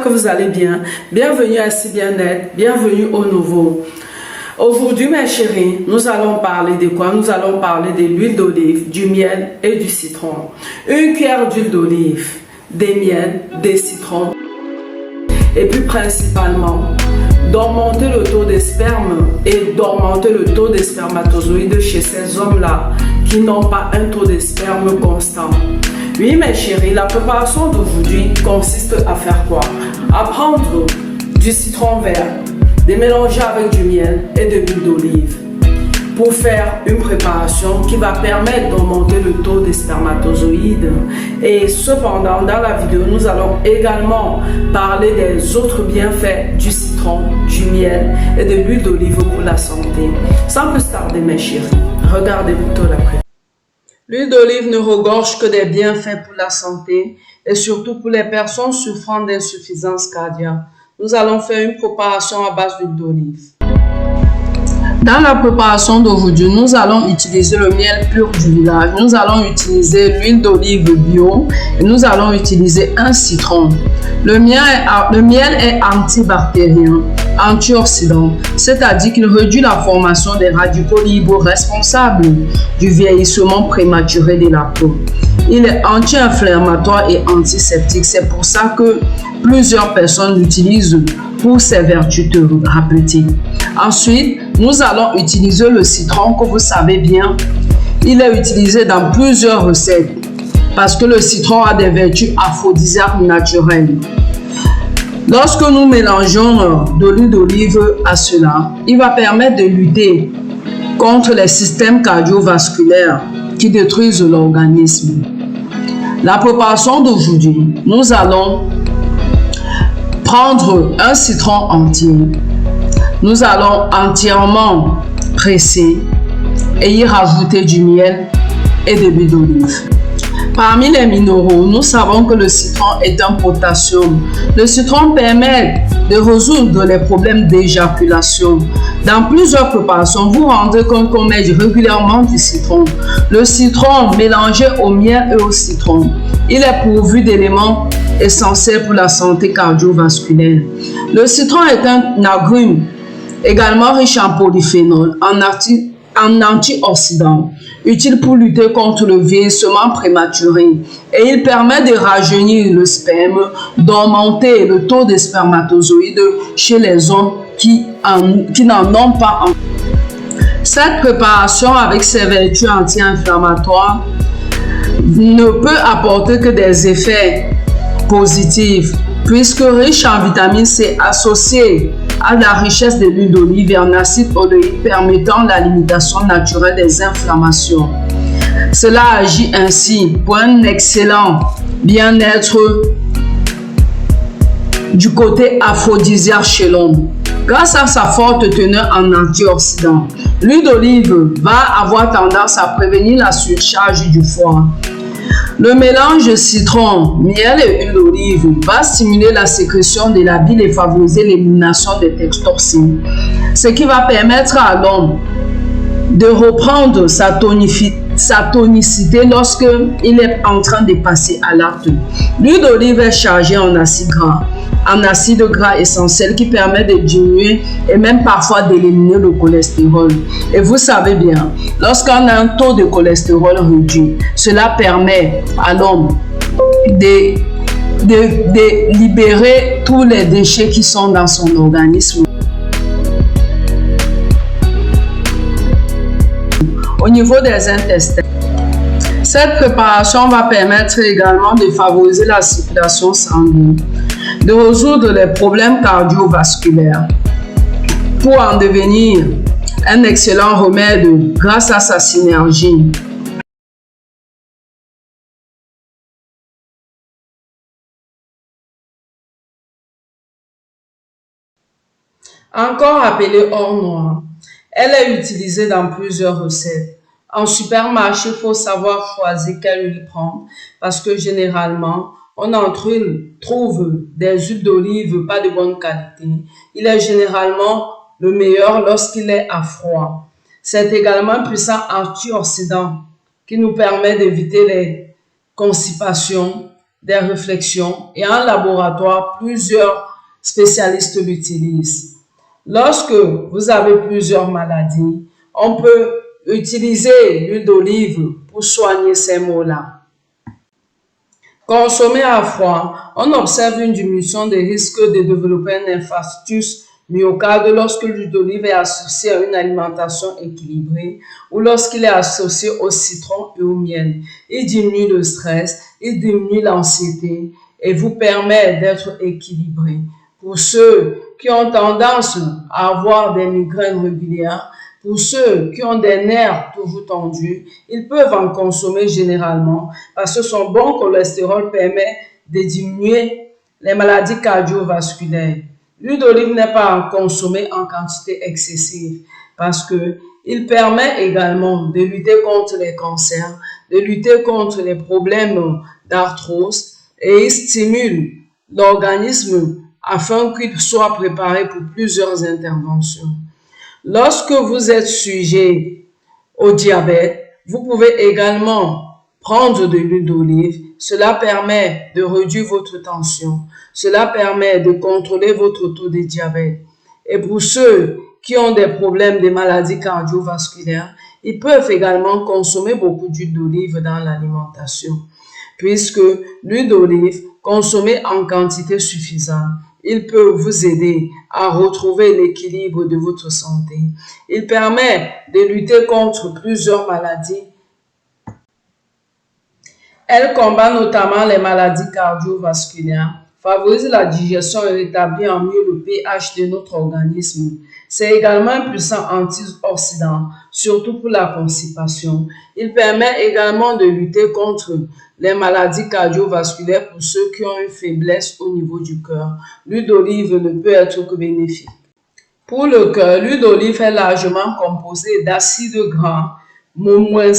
que vous allez bien. Bienvenue à Si Bien-être, bienvenue au nouveau. Aujourd'hui, mes chéris, nous allons parler de quoi? Nous allons parler de l'huile d'olive, du miel et du citron. Une cuillère d'huile d'olive, des miels, des citrons. Et puis principalement, d'augmenter le taux de sperme et d'augmenter le taux de spermatozoïdes chez ces hommes-là qui n'ont pas un taux de sperme constant. Oui, mes chéris, la préparation d'aujourd'hui consiste à faire quoi? À prendre du citron vert, de mélanger avec du miel et de l'huile d'olive pour faire une préparation qui va permettre d'augmenter le taux de spermatozoïdes. Et cependant, dans la vidéo, nous allons également parler des autres bienfaits du citron, du miel et de l'huile d'olive pour la santé. Sans plus tarder, mes chéris, regardez plutôt la préparation. L'huile d'olive ne regorge que des bienfaits pour la santé et surtout pour les personnes souffrant d'insuffisance cardiaque. Nous allons faire une préparation à base d'huile d'olive. Dans la préparation d'aujourd'hui, nous allons utiliser le miel pur du village. Nous allons utiliser l'huile d'olive bio et nous allons utiliser un citron. Le miel est antibactérien, antioxydant, c'est-à-dire qu'il réduit la formation des radicaux libres responsables du vieillissement prématuré de la peau. Il est anti-inflammatoire et antiseptique. C'est pour ça que plusieurs personnes l'utilisent pour ses vertus thérapeutiques. Ensuite, nous allons utiliser le citron que vous savez bien. Il est utilisé dans plusieurs recettes parce que le citron a des vertus aphrodisiaques naturelles. Lorsque nous mélangeons de l'huile d'olive à cela, il va permettre de lutter contre les systèmes cardiovasculaires qui détruisent l'organisme. La préparation d'aujourd'hui, nous allons prendre un citron entier. Nous allons entièrement presser et y rajouter du miel et de l'huile d'olive. Parmi les minéraux, nous savons que le citron est un potassium. Le citron permet de résoudre les problèmes d'éjaculation. Dans plusieurs préparations, vous vous rendez compte qu'on met régulièrement du citron. Le citron mélangé au miel et au citron, il est pourvu d'éléments essentiels pour la santé cardiovasculaire. Le citron est un agrume également riche en polyphénol, en antioxydants, utile pour lutter contre le vieillissement prématuré, et il permet de rajeunir le sperme, d'augmenter le taux de spermatozoïdes chez les hommes qui n'en ont pas. Cette préparation avec ses vertus anti-inflammatoires ne peut apporter que des effets positifs, puisque riche en vitamine C associée à la richesse de l'huile d'olive et en acide oléique permettant la limitation naturelle des inflammations. Cela agit ainsi pour un excellent bien-être du côté aphrodisiaque chez l'homme. Grâce à sa forte teneur en antioxydants, l'huile d'olive va avoir tendance à prévenir la surcharge du foie. Le mélange de citron, miel et huile d'olive va stimuler la sécrétion de la bile et favoriser l'élimination des toxines, ce qui va permettre à l'homme de reprendre sa tonicité lorsqu'il est en train de passer à l'acte. L'huile d'olive est chargée en acide gras essentiel qui permet de diminuer et même parfois d'éliminer le cholestérol. Et vous savez bien, lorsqu'on a un taux de cholestérol réduit, cela permet à l'homme de libérer tous les déchets qui sont dans son organisme. Au niveau des intestins, cette préparation va permettre également de favoriser la circulation sanguine, de résoudre les problèmes cardiovasculaires, pour en devenir un excellent remède grâce à sa synergie. Encore appelée or noir, elle est utilisée dans plusieurs recettes. En supermarché, il faut savoir choisir quelle huile prendre parce que généralement, on en trouve des huiles d'olive pas de bonne qualité. Il est généralement le meilleur lorsqu'il est à froid. C'est également un puissant antioxydant qui nous permet d'éviter les constipations, des réflexions et en laboratoire, plusieurs spécialistes l'utilisent. Lorsque vous avez plusieurs maladies, on peut utiliser l'huile d'olive pour soigner ces maux-là. Consommé à froid, on observe une diminution des risques de développer un infarctus myocarde lorsque l'huile d'olive est associée à une alimentation équilibrée ou lorsqu'il est associé au citron et au miel. Il diminue le stress, il diminue l'anxiété et vous permet d'être équilibré. Pour ceux qui ont tendance à avoir des migraines régulières, pour ceux qui ont des nerfs toujours tendus, ils peuvent en consommer généralement parce que son bon cholestérol permet de diminuer les maladies cardiovasculaires. L'huile d'olive n'est pas à consommer en quantité excessive parce qu'il permet également de lutter contre les cancers, de lutter contre les problèmes d'arthrose et il stimule l'organisme afin qu'il soit préparé pour plusieurs interventions. Lorsque vous êtes sujet au diabète, vous pouvez également prendre de l'huile d'olive. Cela permet de réduire votre tension. Cela permet de contrôler votre taux de diabète. Et pour ceux qui ont des problèmes de maladies cardiovasculaires, ils peuvent également consommer beaucoup d'huile d'olive dans l'alimentation. Puisque l'huile d'olive, consommée en quantité suffisante, il peut vous aider à retrouver l'équilibre de votre santé. Il permet de lutter contre plusieurs maladies. Elle combat notamment les maladies cardiovasculaires, favorise la digestion et rétablit en mieux le pH de notre organisme. C'est également un puissant antioxydant, surtout pour la constipation. Il permet également de lutter contre les maladies cardiovasculaires pour ceux qui ont une faiblesse au niveau du cœur. L'huile d'olive ne peut être que bénéfique. Pour le cœur, l'huile d'olive est largement composée d'acides gras moins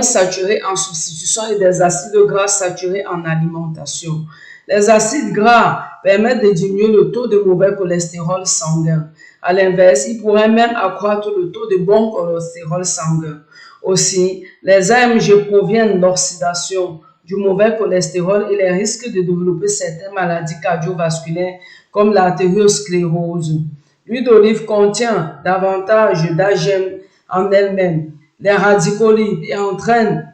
saturés en substitution et des acides gras saturés en alimentation. Les acides gras permettent de diminuer le taux de mauvais cholestérol sanguin. À l'inverse, ils pourraient même accroître le taux de bon cholestérol sanguin. Aussi, les AMG proviennent de l'oxydation du mauvais cholestérol et les risques de développer certaines maladies cardiovasculaires comme l'artériosclérose. L'huile d'olive contient davantage d'AGM en elle-même, les radicaux libres et entraîne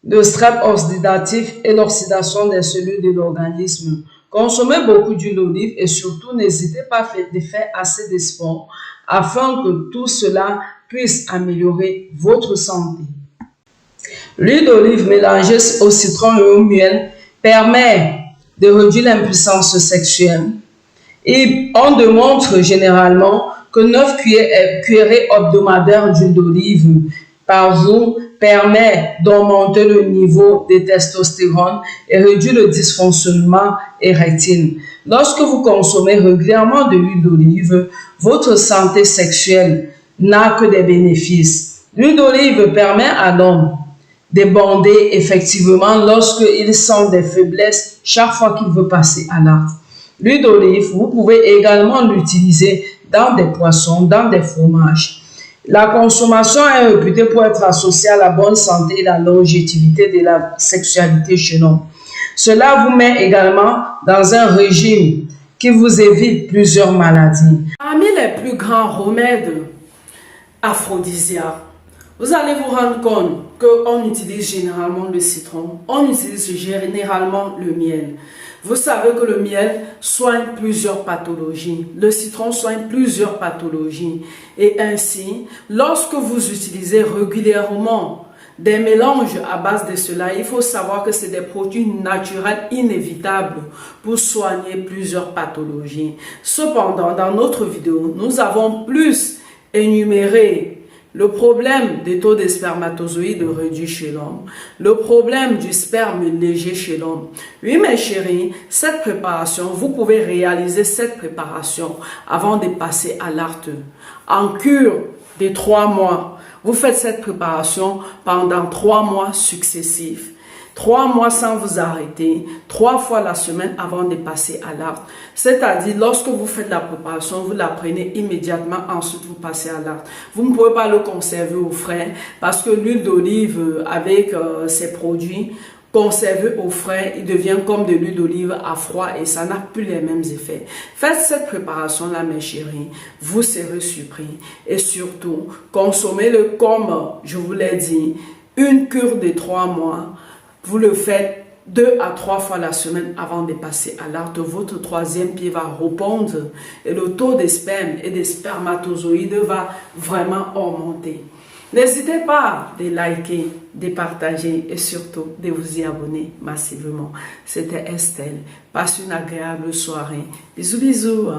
le stress oxydatif et l'oxydation des cellules de l'organisme. Consommez beaucoup d'huile d'olive et surtout n'hésitez pas de faire assez de sport afin que tout cela puisse améliorer votre santé. L'huile d'olive mélangée au citron et au miel permet de réduire l'impuissance sexuelle. Et on démontre généralement que 9 cuillerées hebdomadaires d'huile d'olive par jour permet d'augmenter le niveau de testostérone et réduire le dysfonctionnement érectile. Lorsque vous consommez régulièrement de l'huile d'olive, votre santé sexuelle n'a que des bénéfices. L'huile d'olive permet à l'homme de bander effectivement lorsqu'il sent des faiblesses chaque fois qu'il veut passer à l'acte. L'huile d'olive, vous pouvez également l'utiliser dans des poissons, dans des fromages. La consommation est réputée pour être associée à la bonne santé et la longévité de la sexualité chez l'homme. Cela vous met également dans un régime qui vous évite plusieurs maladies. Parmi les plus grands remèdes aphrodisiaques, vous allez vous rendre compte qu'on utilise généralement le citron, on utilise généralement le miel. Vous savez que le miel soigne plusieurs pathologies. Le citron soigne plusieurs pathologies. Et ainsi, lorsque vous utilisez régulièrement des mélanges à base de cela, il faut savoir que c'est des produits naturels inévitables pour soigner plusieurs pathologies. Cependant, dans notre vidéo, nous avons plus énuméré le problème des taux de spermatozoïdes réduits chez l'homme, le problème du sperme léger chez l'homme. Oui, mes chéris, cette préparation, vous pouvez réaliser cette préparation avant de passer à l'acte. En cure de 3 mois, vous faites cette préparation pendant 3 mois successifs. 3 mois sans vous arrêter, 3 fois la semaine avant de passer à l'acte. C'est-à-dire, lorsque vous faites la préparation, vous la prenez immédiatement, ensuite vous passez à l'acte. Vous ne pouvez pas le conserver au frais parce que l'huile d'olive avec ses produits conservé au frais, il devient comme de l'huile d'olive à froid et ça n'a plus les mêmes effets. Faites cette préparation-là, mes chéris, vous serez surpris. Et surtout, consommez-le comme je vous l'ai dit, une cure de 3 mois. Vous le faites 2 à 3 fois la semaine avant de passer à l'acte. Votre troisième pied va répondre et le taux de sperme et des spermatozoïdes va vraiment augmenter. N'hésitez pas de liker, de partager et surtout de vous y abonner massivement. C'était Estelle. Passe une agréable soirée. Bisous, bisous.